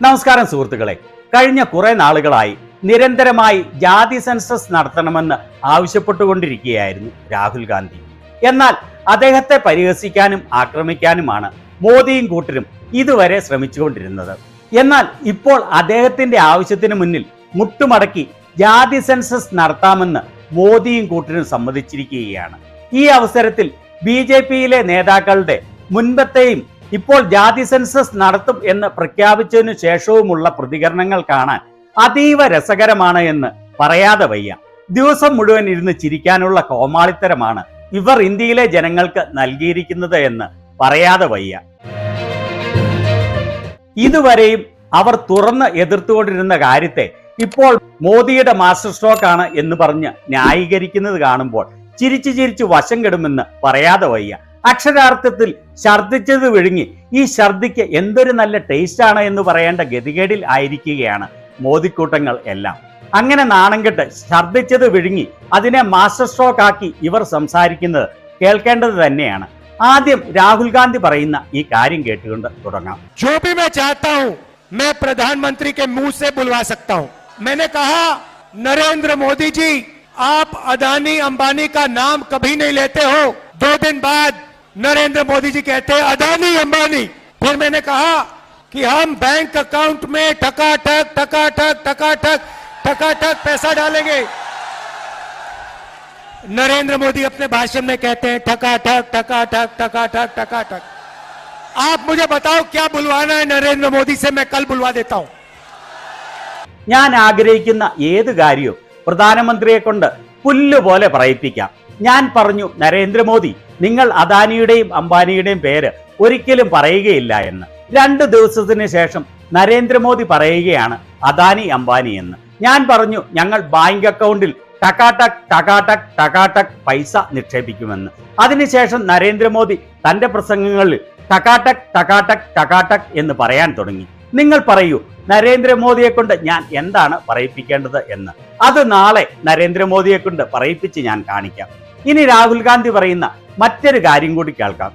നമസ്കാരം സുഹൃത്തുക്കളെ, കഴിഞ്ഞ കുറെ നാളുകളായി നിരന്തരമായി ജാതി സെൻസസ് നടത്തണമെന്ന് ആവശ്യപ്പെട്ടുകൊണ്ടിരിക്കുകയായിരുന്നു രാഹുൽ ഗാന്ധി. എന്നാൽ അദ്ദേഹത്തെ പരിഹസിക്കാനും ആക്രമിക്കാനുമാണ് മോദിയും കൂട്ടരും ഇതുവരെ ശ്രമിച്ചുകൊണ്ടിരുന്നത്. എന്നാൽ ഇപ്പോൾ അദ്ദേഹത്തിന്റെ ആവശ്യത്തിന് മുന്നിൽ മുട്ടുമടക്കി ജാതി സെൻസസ് നടത്താമെന്ന് മോദിയും കൂട്ടരും സമ്മതിച്ചിരിക്കുകയാണ്. ഈ അവസരത്തിൽ BJPയിലെ നേതാക്കളുടെ മുൻപത്തെയും ഇപ്പോൾ ജാതി സെൻസസ് നടത്തും എന്ന് പ്രഖ്യാപിച്ചതിനു ശേഷവുമുള്ള പ്രതികരണങ്ങൾ കാണാൻ അതീവ രസകരമാണ് എന്ന് പറയാതെ വയ്യ. ദിവസം മുഴുവൻ ഇരുന്ന് ചിരിക്കാനുള്ള കോമാളിത്തരമാണ് ഇവർ ഇന്ത്യയിലെ ജനങ്ങൾക്ക് നൽകിയിരിക്കുന്നത് എന്ന് പറയാതെ വയ്യ. ഇതുവരെയും അവർ തുറന്ന് എതിർത്തുകൊണ്ടിരുന്ന കാര്യത്തെ ഇപ്പോൾ മോദിയുടെ മാസ്റ്റർ സ്ട്രോക്ക് ആണ് എന്ന് പറഞ്ഞ് ന്യായീകരിക്കുന്നത് കാണുമ്പോൾ ചിരിച്ചു ചിരിച്ചു വശം കെടുമെന്ന് പറയാതെ വയ്യ. അക്ഷരാർത്ഥത്തിൽ ഛർദ്ദിച്ചത് വിഴുങ്ങി ഈ ഛർദ്ദിക്ക് എന്തൊരു നല്ല ടേസ്റ്റ് ആണ് എന്ന് പറയേണ്ട ഗതികേടിൽ ആയിരിക്കുകയാണ് മോദിക്കൂട്ടങ്ങൾ എല്ലാം. അങ്ങനെ നാണം കെട്ട് ഛർദ്ദിച്ചത് വിഴുങ്ങി അതിനെ മാസ്റ്റർ സ്ട്രോക്ക് ആക്കി ഇവർ സംസാരിക്കുന്നത് കേൾക്കേണ്ടത് തന്നെയാണ്. ആദ്യം രാഹുൽ ഗാന്ധി പറയുന്ന ഈ കാര്യം കേട്ടുകൊണ്ട് തുടങ്ങാം. जो भी मैं चाहता हूं मैं प्रधानमंत्री के मुंह से बुलवा सकता हूं. मैंने कहा नरेंद्र मोदी जी आप अदानी अंबानी का नाम कभी नहीं लेते हो. 2 दिन बाद नरेंद्र मोदी जी कहते हैं अदानी अंबानी. फिर मैंने कहा कि हम बैंक अकाउंट में ठकाठक ठकाठक ठकाठक ठकाठक पैसा डालेंगे. नरेंद्र मोदी अपने भाषण में कहते हैं ठकाठक ठकाठक ठकाठक ठकाठक. आप मुझे बताओ क्या बुलवाना है नरेंद्र मोदी से, मैं कल बुलवा देता हूं. ഞാൻ ആഗ്രഹിക്കുന്ന ഏത് കാര്യവും പ്രധാനമന്ത്രിയെ കൊണ്ട് പുല്ലുപോലെ പറയിപ്പിക്കാം. ഞാൻ പറഞ്ഞു, നരേന്ദ്രമോദി നിങ്ങൾ അദാനിയുടെയും അംബാനിയുടെയും പേര് ഒരിക്കലും പറയുകയില്ല എന്ന്. 2 ദിവസത്തിന് ശേഷം നരേന്ദ്രമോദി പറയുകയാണ് അദാനി അംബാനി എന്ന്. ഞാൻ പറഞ്ഞു ഞങ്ങൾ ബാങ്ക് അക്കൗണ്ടിൽ ടക്കാടക് ടക്കാടക് ടക്കാടക് പൈസ നിക്ഷേപിക്കുമെന്ന്. അതിനുശേഷം നരേന്ദ്രമോദി തന്റെ പ്രസംഗങ്ങളിൽ ടക്കാടക് ടക്കാടക് ടക്കാടക് എന്ന് പറയാൻ തുടങ്ങി. നിങ്ങൾ പറയൂ, നരേന്ദ്രമോദിയെ കൊണ്ട് ഞാൻ എന്താണ് പറയിപ്പിക്കേണ്ടത് എന്ന്. അത് നാളെ നരേന്ദ്രമോദിയെ കൊണ്ട് പറയിപ്പിച്ച് ഞാൻ കാണിക്കാം. ഇനി രാഹുൽ ഗാന്ധി പറയുന്ന മറ്റൊരു കാര്യം കൂടി കേൾക്കാം.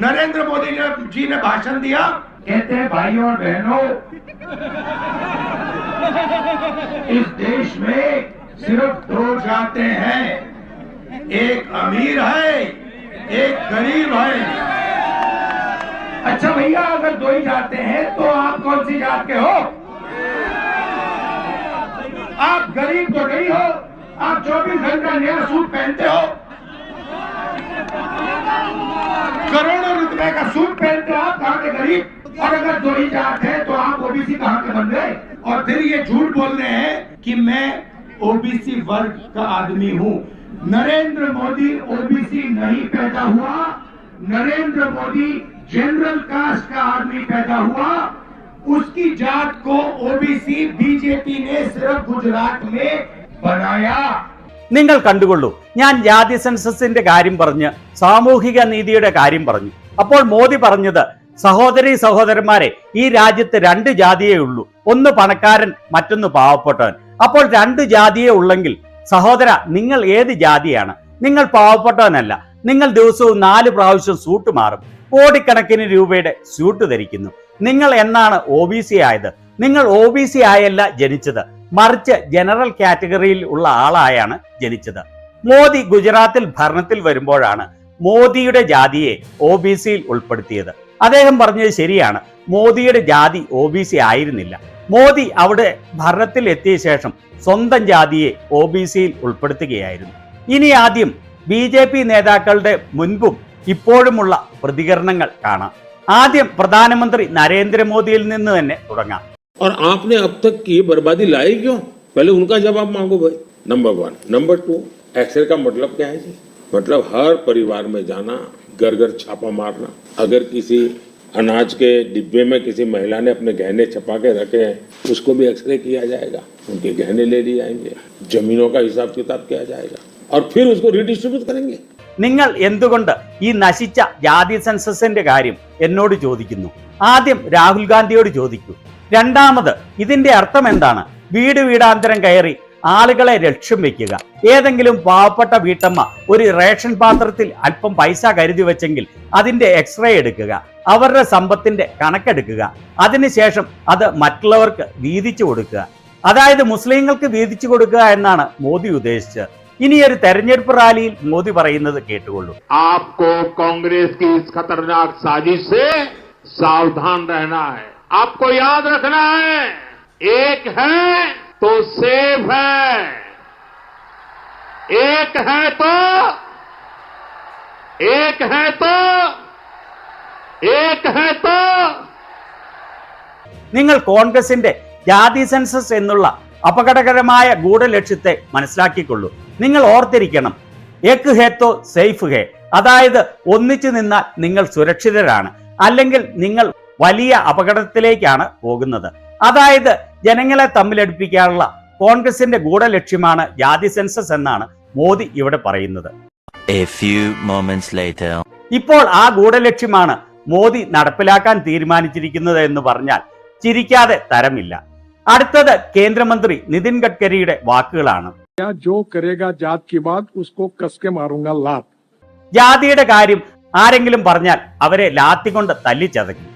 नरेंद्र मोदी जी ने भाषण दिया, कहते हैं भाइयों और बहनों इस देश में सिर्फ 2 जाते हैं, एक अमीर है एक गरीब है. अच्छा भैया, अगर 2 ही जाते हैं तो आप कौन सी जात के हो? आप गरीब तो नहीं हो, आप 24 घंटा नया सूट पहनते हो, करोड़ों रुपए का सूट पहनते हो, आप कहां के गरीब? और अगर 2 ही जात है तो आप ओबीसी कहां के बन गए? और फिर ये झूठ बोल रहे हैं कि मैं ओबीसी वर्ग का आदमी हूं. नरेंद्र मोदी ओबीसी नहीं पैदा हुआ, नरेंद्र मोदी जनरल कास्ट का आदमी पैदा हुआ. उसकी जात को ओबीसी बीजेपी ने सिर्फ गुजरात में बनाया. നിങ്ങൾ കണ്ടുകൊള്ളൂ, ഞാൻ ജാതി സെൻസസിന്റെ കാര്യം പറഞ്ഞ് സാമൂഹിക നീതിയുടെ കാര്യം പറഞ്ഞു. അപ്പോൾ മോദി പറഞ്ഞത്, സഹോദരീ സഹോദരന്മാരെ, ഈ രാജ്യത്ത് 2 ജാതിയേ ഉള്ളൂ, ഒന്ന് പണക്കാരൻ മറ്റൊന്ന് പാവപ്പെട്ടവൻ. അപ്പോൾ 2 ജാതിയേ ഉള്ളെങ്കിൽ സഹോദര നിങ്ങൾ ഏത് ജാതിയാണ്? നിങ്ങൾ പാവപ്പെട്ടവനല്ല. നിങ്ങൾ ദിവസവും 4 പ്രാവശ്യം സൂട്ട് മാറും, കോടിക്കണക്കിന് രൂപയുടെ സ്യൂട്ട് ധരിക്കുന്നു. നിങ്ങൾ എന്നാണ് OBC ആയത്? നിങ്ങൾ OBC ആയല്ല ജനിച്ചത്, മറിച്ച് ജനറൽ കാറ്റഗറിയിൽ ഉള്ള ആളായാണ് ജനിച്ചത്. മോദി ഗുജറാത്തിൽ ഭരണത്തിൽ വരുമ്പോഴാണ് മോദിയുടെ ജാതിയെ OBCയിൽ ഉൾപ്പെടുത്തിയത്. അദ്ദേഹം പറഞ്ഞത് ശരിയാണ്, മോദിയുടെ ജാതി OBC ആയിരുന്നില്ല. മോദി അവിടെ ഭരണത്തിൽ എത്തിയ ശേഷം സ്വന്തം ജാതിയെ OBCയിൽ ഉൾപ്പെടുത്തുകയായിരുന്നു. ഇനി ആദ്യം BJP നേതാക്കളുടെ മുൻപും ഇപ്പോഴുമുള്ള പ്രതികരണങ്ങൾ കാണാം. ആദ്യം പ്രധാനമന്ത്രി നരേന്ദ്രമോദിയിൽ നിന്ന് തന്നെ തുടങ്ങാം. और आपने अब तक की बर्बादी लाई क्यों? पहले उनका जवाब मांगो भाई. नंबर 1. नंबर 2, एक्सेल का मतलब क्या है जी? मतलब हर परिवार में जाना, घर घर छापा मारना. अगर किसी अनाज के डिब्बे में किसी महिला ने अपने गहने छपा के रखे हैं, उसको भी एक्सरे किया जाएगा, उनके गहने ले लिए जाएंगे, जमीनों का हिसाब किताब किया जाएगा और फिर उसको रिडिस्ट्रीब्यूट करेंगे. നിങ്ങൾ എന്തുകൊണ്ട് ഈ നശിച്ച ജാതി സെൻസസിന്റെ കാര്യം എന്നോട് ചോദിക്കുന്നു? ആദ്യം രാഹുൽ ഗാന്ധിയോട് ചോദിക്കൂ. രണ്ടാമത് ഇതിന്റെ അർത്ഥം എന്താണ്? വീട് വീടാന്തരം കയറി ആളുകളെ ലക്ഷ്യം വെക്കുക. ഏതെങ്കിലും പാവപ്പെട്ട വീട്ടമ്മ ഒരു റേഷൻ പാത്രത്തിൽ അല്പം പൈസ കരുതി വെച്ചെങ്കിൽ അതിന്റെ എക്സ്റേ എടുക്കുക, അവരുടെ സമ്പത്തിന്റെ കണക്കെടുക്കുക, അതിനുശേഷം അത് മറ്റുള്ളവർക്ക് വീതിച്ചു കൊടുക്കുക. അതായത് മുസ്ലിങ്ങൾക്ക് വീതിച്ചു കൊടുക്കുക എന്നാണ് മോദി ഉദ്ദേശിച്ചത്. ഇനി ഒരു തെരഞ്ഞെടുപ്പ് റാലിയിൽ മോദി പറയുന്നത് കേട്ടുകൊള്ളൂ. आपको कांग्रेस की इस खतरनाक साजिश से सावधान रहना है. आपको याद रखना है, एक है तो सेफ है, एक है तो एक है तो एक है तो നിങ്ങൾ കോൺഗ്രസിന്റെ ജാതി സെൻസസ് എന്നുള്ള അപകടകരമായ ഗൂഢലക്ഷ്യത്തെ മനസ്സിലാക്കിക്കൊള്ളൂ. നിങ്ങൾ ഓർത്തിരിക്കണം, ഏക് ഹേ തോ സേഫ് ഹേ, അതായത് ഒന്നിച്ചു നിന്നാൽ നിങ്ങൾ സുരക്ഷിതരാണ്, അല്ലെങ്കിൽ നിങ്ങൾ വലിയ അപകടത്തിലേക്കാണ് പോകുന്നത്. അതായത് ജനങ്ങളെ തമ്മിലടുപ്പിക്കാനുള്ള കോൺഗ്രസിന്റെ ഗൂഢലക്ഷ്യമാണ് ജാതി സെൻസസ് എന്നാണ് മോദി ഇവിടെ പറയുന്നത്. ഇപ്പോൾ ആ ഗൂഢലക്ഷ്യമാണ് മോദി നടപ്പിലാക്കാൻ തീരുമാനിച്ചിരിക്കുന്നത് എന്ന് പറഞ്ഞാൽ ചിരിക്കാതെ തരമില്ല. അടുത്തത് കേന്ദ്രമന്ത്രി നിതിൻ ഗഡ്കരിയുടെ വാക്കുകളാണ്. जो करेगा जात की बात उसको कस के मारूंगा लात. ജാതിയുടെ കാര്യം ആരെങ്കിലും പറഞ്ഞാൽ അവരെ ലാത്തി കൊണ്ട് തല്ലിച്ചതയ്ക്കും.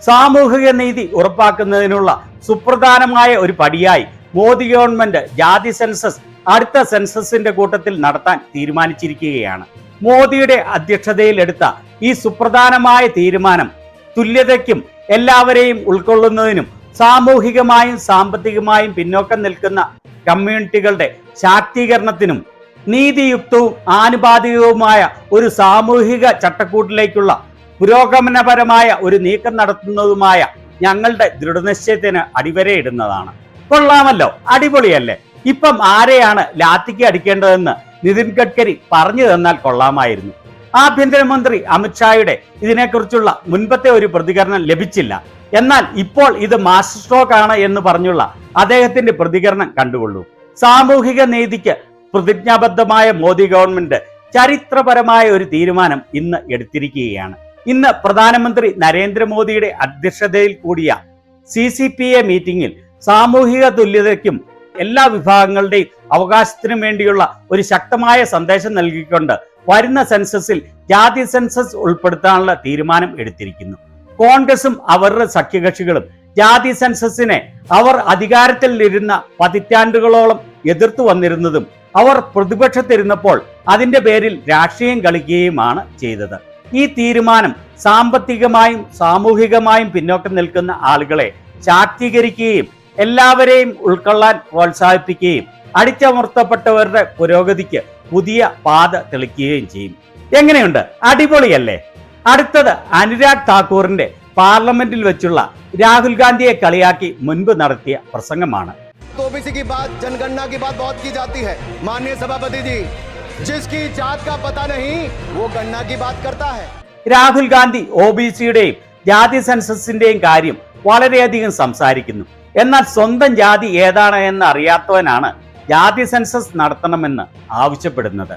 സാമൂഹിക നീതി ഉറപ്പാക്കുന്നതിനുള്ള സുപ്രധാനമായ ഒരു പടിയായി മോദി ഗവൺമെന്റ് ജാതി സെൻസസ് അടുത്ത സെൻസസിന്റെ കൂട്ടത്തിൽ നടത്താൻ തീരുമാനിച്ചിരിക്കുകയാണ്. മോദിയുടെ അധ്യക്ഷതയിൽ എടുത്ത ഈ സുപ്രധാനമായ തീരുമാനം തുല്യതയ്ക്കും എല്ലാവരെയും ഉൾക്കൊള്ളുന്നതിനും സാമൂഹികമായും സാമ്പത്തികമായും പിന്നോക്കം നിൽക്കുന്ന കമ്മ്യൂണിറ്റികളുടെ ശാക്തീകരണത്തിനും നീതിയുക്തവും ആനുപാതികവുമായ ഒരു സാമൂഹിക ചട്ടക്കൂട്ടിലേക്കുള്ള പുരോഗമനപരമായ ഒരു നീക്കം നടത്തുന്നതുമായ ഞങ്ങളുടെ ദൃഢനിശ്ചയത്തിന് അടിവരയിടുന്നതാണ്. കൊള്ളാമല്ലോ, അടിപൊളിയല്ലേ? ഇപ്പം ആരെയാണ് ലാത്തിക്ക് അടിക്കേണ്ടതെന്ന് നിതിൻ ഗഡ്കരി പറഞ്ഞു തന്നാൽ കൊള്ളാമായിരുന്നു. ആഭ്യന്തരമന്ത്രി അമിത്ഷായുടെ ഇതിനെക്കുറിച്ചുള്ള മുൻപത്തെ ഒരു പ്രതികരണം ലഭിച്ചില്ല. എന്നാൽ ഇപ്പോൾ ഇത് മാസ്റ്റർ സ്ട്രോക്ക് ആണ് എന്ന് പറഞ്ഞുള്ള അദ്ദേഹത്തിന്റെ പ്രതികരണം കണ്ടുകൊള്ളൂ. സാമൂഹിക നീതിക്ക് പ്രതിജ്ഞാബദ്ധമായ മോദി ഗവൺമെന്റ് ചരിത്രപരമായ ഒരു തീരുമാനം ഇന്ന് എടുത്തിരിക്കുകയാണ്. ഇന്ന് പ്രധാനമന്ത്രി നരേന്ദ്രമോദിയുടെ അധ്യക്ഷതയിൽ കൂടിയ CCPA മീറ്റിംഗിൽ സാമൂഹിക തുല്യതയ്ക്കും എല്ലാ വിഭാഗങ്ങളുടെയും അവകാശത്തിനും വേണ്ടിയുള്ള ഒരു ശക്തമായ സന്ദേശം നൽകിക്കൊണ്ട് വരുന്ന സെൻസസിൽ ജാതി സെൻസസ് ഉൾപ്പെടുത്താനുള്ള തീരുമാനം എടുത്തിരിക്കുന്നു. കോൺഗ്രസും അവരുടെ സഖ്യകക്ഷികളും ജാതി സെൻസസിനെ അവർ അധികാരത്തിൽ ഇരുന്ന പതിറ്റാണ്ടുകളോളം എതിർത്തു വന്നിരുന്നതും അവർ പ്രതിപക്ഷത്തിരുന്നപ്പോൾ അതിന്റെ പേരിൽ രാഷ്ട്രീയം കളിക്കുകയുമാണ് ചെയ്തത്. ഈ തീരുമാനം സാമ്പത്തികമായും സാമൂഹികമായും പിന്നോക്കം നിൽക്കുന്ന ആളുകളെ ശാക്തീകരിക്കുകയും എല്ലാവരെയും ഉൾക്കൊള്ളാൻ പ്രോത്സാഹിപ്പിക്കുകയും അടിച്ചമർത്തപ്പെട്ടവരുടെ പുരോഗതിക്ക് പുതിയ പാത തെളിക്കുകയും ചെയ്യും. എങ്ങനെയുണ്ട്? അടിപൊളിയല്ലേ? അടുത്തത് അനുരാഗ് ഠാക്കൂറിന്റെ പാർലമെന്റിൽ വെച്ചുള്ള രാഹുൽ ഗാന്ധിയെ കളിയാക്കി മുൻപ് നടത്തിയ പ്രസംഗമാണ്. ओबीसी की बात, जनगणना की बात बहुत की जाती है. माननीय सभापति जी, जिसकी जात का पता नहीं वो गणना की बात करता है. രാഹുൽ ഗാന്ധി OBCയുടെയും ജാതി സെൻസസിന്റെയും കാര്യം വളരെയധികം സംസാരിക്കുന്നു. എന്നാൽ സ്വന്തം ജാതി ഏതാണ് എന്ന് അറിയാത്തവനാണ് ജാതി സെൻസസ് നടത്തണമെന്ന് ആവശ്യപ്പെടുന്നത്.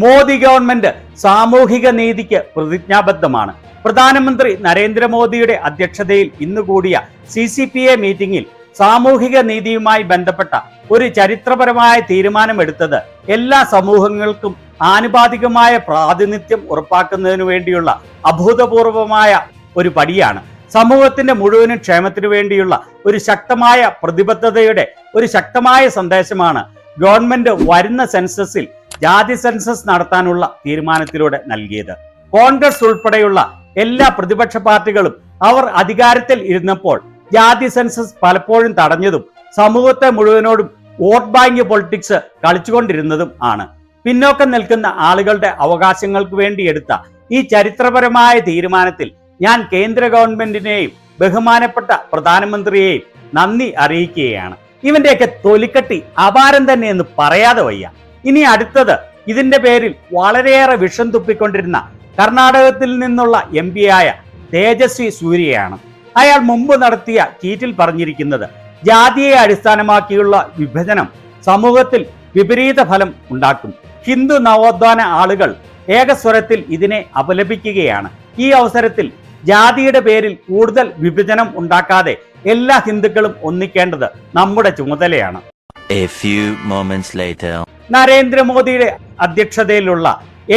മോദി ഗവൺമെന്റ് സാമൂഹിക നീതിക്ക് പ്രതിജ്ഞാബദ്ധമാണ്. പ്രധാനമന്ത്രി നരേന്ദ്രമോദിയുടെ അധ്യക്ഷതയിൽ ഇന്ന് കൂടിയ CCPA മീറ്റിംഗിൽ സാമൂഹിക നീതിയുമായി ബന്ധപ്പെട്ട ഒരു ചരിത്രപരമായ തീരുമാനമെടുത്തത് എല്ലാ സമൂഹങ്ങൾക്കും ആനുപാതികമായ പ്രാതിനിധ്യം ഉറപ്പാക്കുന്നതിനു വേണ്ടിയുള്ള അഭൂതപൂർവമായ ഒരു പടിയാണ്. സമൂഹത്തിന്റെ മുഴുവനും ക്ഷേമത്തിനു വേണ്ടിയുള്ള ഒരു ശക്തമായ പ്രതിബദ്ധതയുടെ ഒരു ശക്തമായ സന്ദേശമാണ് ഗവൺമെന്റ് വരുന്ന സെൻസസിൽ ജാതി സെൻസസ് നടത്താനുള്ള തീരുമാനത്തിലൂടെ നൽകിയത്. കോൺഗ്രസ് ഉൾപ്പെടെയുള്ള എല്ലാ പ്രതിപക്ഷ പാർട്ടികളും അവർ അധികാരത്തിൽ ഇരുന്നപ്പോൾ ജാതി സെൻസസ് പലപ്പോഴും തടഞ്ഞതും സമൂഹത്തെ മുഴുവനോടും വോട്ട് ബാങ്ക് പൊളിറ്റിക്സ് കളിച്ചുകൊണ്ടിരുന്നതും ആണ്. പിന്നോക്കം നിൽക്കുന്ന ആളുകളുടെ അവകാശങ്ങൾക്ക് വേണ്ടി എടുത്ത ഈ ചരിത്രപരമായ തീരുമാനത്തിൽ ഞാൻ കേന്ദ്ര ഗവൺമെന്റിനെയും ബഹുമാനപ്പെട്ട പ്രധാനമന്ത്രിയെയും നന്ദി അറിയിക്കുകയാണ്. ഇവന്റെയൊക്കെ തൊലിക്കട്ടി അപാരം തന്നെ എന്ന് പറയാതെ വയ്യ. ഇനി അടുത്തത് ഇതിന്റെ പേരിൽ വളരെയേറെ വിഷം തുപ്പിക്കൊണ്ടിരുന്ന കർണാടകത്തിൽ നിന്നുള്ള MP ആയ തേജസ്വി സൂര്യയാണ്. അയാൾ മുമ്പ് നടത്തിയ ട്വീറ്റിൽ പറഞ്ഞിരിക്കുന്നത് ജാതിയെ അടിസ്ഥാനമാക്കിയുള്ള വിഭജനം സമൂഹത്തിൽ വിപരീത ഫലം ഉണ്ടാക്കും. ഹിന്ദു നവോത്ഥാന ആളുകൾ ഏകസ്വരത്തിൽ ഇതിനെ അപലപിക്കുകയാണ്. ഈ അവസരത്തിൽ ജാതിയുടെ പേരിൽ കൂടുതൽ വിഭജനം ഉണ്ടാക്കാതെ എല്ലാ ഹിന്ദുക്കളും ഒന്നിക്കേണ്ടത് നമ്മുടെ ചുമതലയാണ്. A few moments later. നരേന്ദ്രമോദിയുടെ അധ്യക്ഷതയിലുള്ള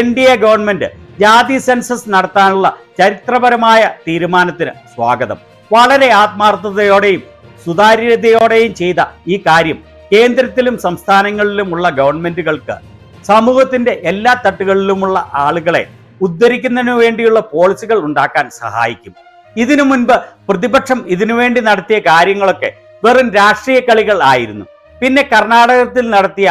NDA ഗവൺമെന്റ് ജാതി സെൻസസ് നടത്താനുള്ള ചരിത്രപരമായ തീരുമാനത്തിന് സ്വാഗതം. വളരെ ആത്മാർത്ഥതയോടെയും സുതാര്യതയോടെയും ചെയ്ത ഈ കാര്യം കേന്ദ്രത്തിലും സംസ്ഥാനങ്ങളിലുമുള്ള ഗവൺമെന്റുകൾക്ക് സമൂഹത്തിന്റെ എല്ലാ തട്ടുകളിലുമുള്ള ആളുകളെ ഉദ്ധരിക്കുന്നതിനു വേണ്ടിയുള്ള പോളിസികൾ ഉണ്ടാക്കാൻ സഹായിക്കും. ഇതിനു മുൻപ് പ്രതിപക്ഷം ഇതിനുവേണ്ടി നടത്തിയ കാര്യങ്ങളൊക്കെ വെറും രാഷ്ട്രീയ കളികൾ ആയിരുന്നു. പിന്നെ കർണാടകത്തിൽ നടത്തിയ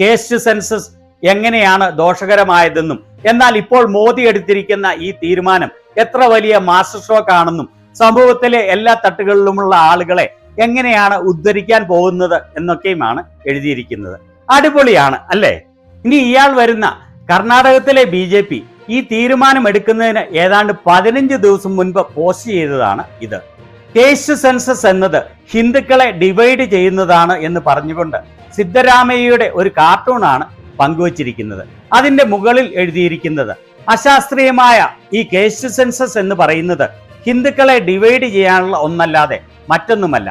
കേസ്റ്റ് സെൻസസ് എങ്ങനെയാണ് ദോഷകരമായതെന്നും എന്നാൽ ഇപ്പോൾ മോദി എടുത്തിരിക്കുന്ന ഈ തീരുമാനം എത്ര വലിയ മാസ്റ്റർ സ്ട്രോക്ക് ആണെന്നും സമൂഹത്തിലെ എല്ലാ തട്ടുകളിലുമുള്ള ആളുകളെ എങ്ങനെയാണ് ഉദ്ധരിക്കാൻ പോകുന്നത് എന്നൊക്കെയുമാണ് എഴുതിയിരിക്കുന്നത്. അടിപൊളിയാണ് അല്ലേ? ഇനി ഇയാൾ വരുന്ന കർണാടകത്തിലെ BJP ഈ തീരുമാനം എടുക്കുന്നതിന് ഏതാണ്ട് 15 ദിവസം മുൻപ് പോസ്റ്റ് ചെയ്തതാണ് ഇത്. കേസ്റ്റ് സെൻസസ് എന്നത് ഹിന്ദുക്കളെ ഡിവൈഡ് ചെയ്യുന്നതാണ് എന്ന് പറഞ്ഞുകൊണ്ട് സിദ്ധരാമയ്യയുടെ ഒരു കാർട്ടൂണാണ് പങ്കുവച്ചിരിക്കുന്നത്. അതിന്റെ മുകളിൽ എഴുതിയിരിക്കുന്നത് അശാസ്ത്രീയമായ ഈ കേസ്റ്റ് സെൻസസ് എന്ന് പറയുന്നത് ഹിന്ദുക്കളെ ഡിവൈഡ് ചെയ്യാനുള്ള ഒന്നല്ലാതെ മറ്റൊന്നുമല്ല.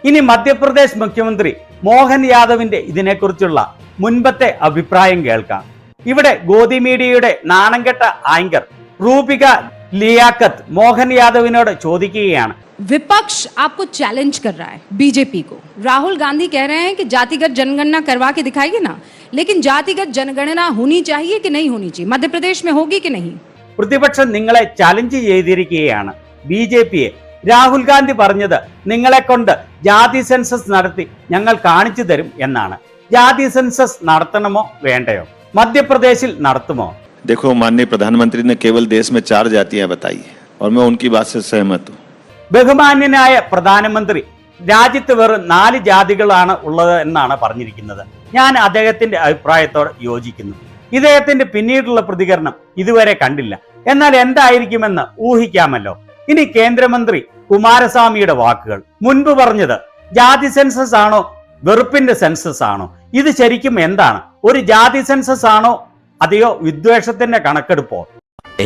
ഇനി മധ്യപ്രദേശ് മുഖ്യമന്ത്രി മോഹൻ യാദവിന്റെ ഇതിനെക്കുറിച്ചുള്ള മുൻപത്തെ അഭിപ്രായം കേൾക്കാം. ഇവിടെ ഗോദി മീഡിയയുടെ നാണംകെട്ട ആങ്കർ റൂപിക ലിയാഖത്ത് മോഹൻ യാദവിനോട് ചോദിക്കുകയാണ്. विपक्ष आपको चैलेंज कर रहा है बीजेपी को. राहुल गांधी कह रहे हैं कि जातिगत जनगणना करवा के दिखाएगी ना, लेकिन जातिगत जनगणना होनी चाहिए कि नहीं होनी चाहिए, मध्य प्रदेश में होगी कि नहीं? പ്രതിപക്ഷം നിങ്ങളെ ചലഞ്ച് ചെയ്തിരിക്കുകയാണ്. BJPയെ രാഹുൽ ഗാന്ധി പറഞ്ഞത് നിങ്ങളെ കൊണ്ട് ജാതി സെൻസസ് നടത്തി ഞങ്ങൾ കാണിച്ചു തരും എന്നാണ്. ജാതി സെൻസസ് നടത്തണമോ വേണ്ടയോ? മധ്യപ്രദേശിൽ നടത്തുമോ? देखो, माननीय प्रधानमंत्री ने केवल देश में 4 जातियां बताई है और मैं उनकी बात से सहमत हूँ. ബഹുമാന്യനായ പ്രധാനമന്ത്രി രാജ്യത്ത് വെറും 4 ജാതികളാണ് ഉള്ളത് എന്നാണ് പറഞ്ഞിരിക്കുന്നത്. ഞാൻ അദ്ദേഹത്തിന്റെ അഭിപ്രായത്തോട് യോജിക്കുന്നു. ഇദ്ദേഹത്തിന്റെ പിന്നീടുള്ള പ്രതികരണം ഇതുവരെ കണ്ടില്ല. എന്നാൽ എന്തായിരിക്കുമെന്ന് ഊഹിക്കാമല്ലോ. ഇനി കേന്ദ്രമന്ത്രി കുമാരസ്വാമിയുടെ വാക്കുകൾ. മുൻപ് പറഞ്ഞത് ജാതി സെൻസസ് ആണോ വെറുപ്പിന്റെ സെൻസസ് ആണോ? ഇത് ശരിക്കും എന്താണ്? ഒരു ജാതി സെൻസസ് ആണോ അതെയോ വിദ്വേഷത്തിന്റെ കണക്കെടുപ്പോ?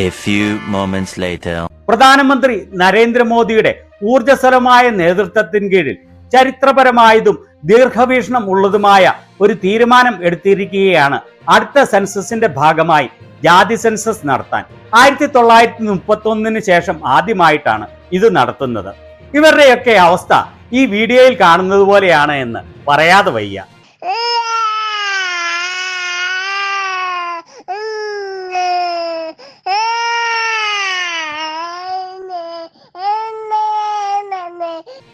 A few moments later. പ്രധാനമന്ത്രി നരേന്ദ്രമോദിയുടെ ഊർജ്ജസ്വലമായ നേതൃത്വത്തിന് കീഴിൽ ചരിത്രപരമായതും ദീർഘവീക്ഷണം ഉള്ളതുമായ ഒരു തീരുമാനം എടുത്തിരിക്കുകയാണ്. അടുത്ത സെൻസസിന്റെ ഭാഗമായി ജാതി സെൻസസ് നടത്താൻ 1931 ശേഷം ആദ്യമായിട്ടാണ് ഇത് നടത്തുന്നത്. ഇവരുടെയൊക്കെ അവസ്ഥ ഈ വീഡിയോയിൽ കാണുന്നത് പോലെയാണ് എന്ന് പറയാതെ വയ്യ.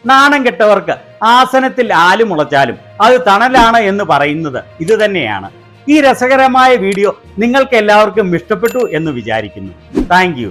നാണം കെട്ടവർക്ക് ആസനത്തിൽ ആല് മുളച്ചാലും അത് തണലാണ് എന്ന് പറയുന്നത് ഇത് തന്നെയാണ്. ഈ രസകരമായ വീഡിയോ നിങ്ങൾക്ക് എല്ലാവർക്കും ഇഷ്ടപ്പെട്ടു എന്ന് വിചാരിക്കുന്നു. Thank you.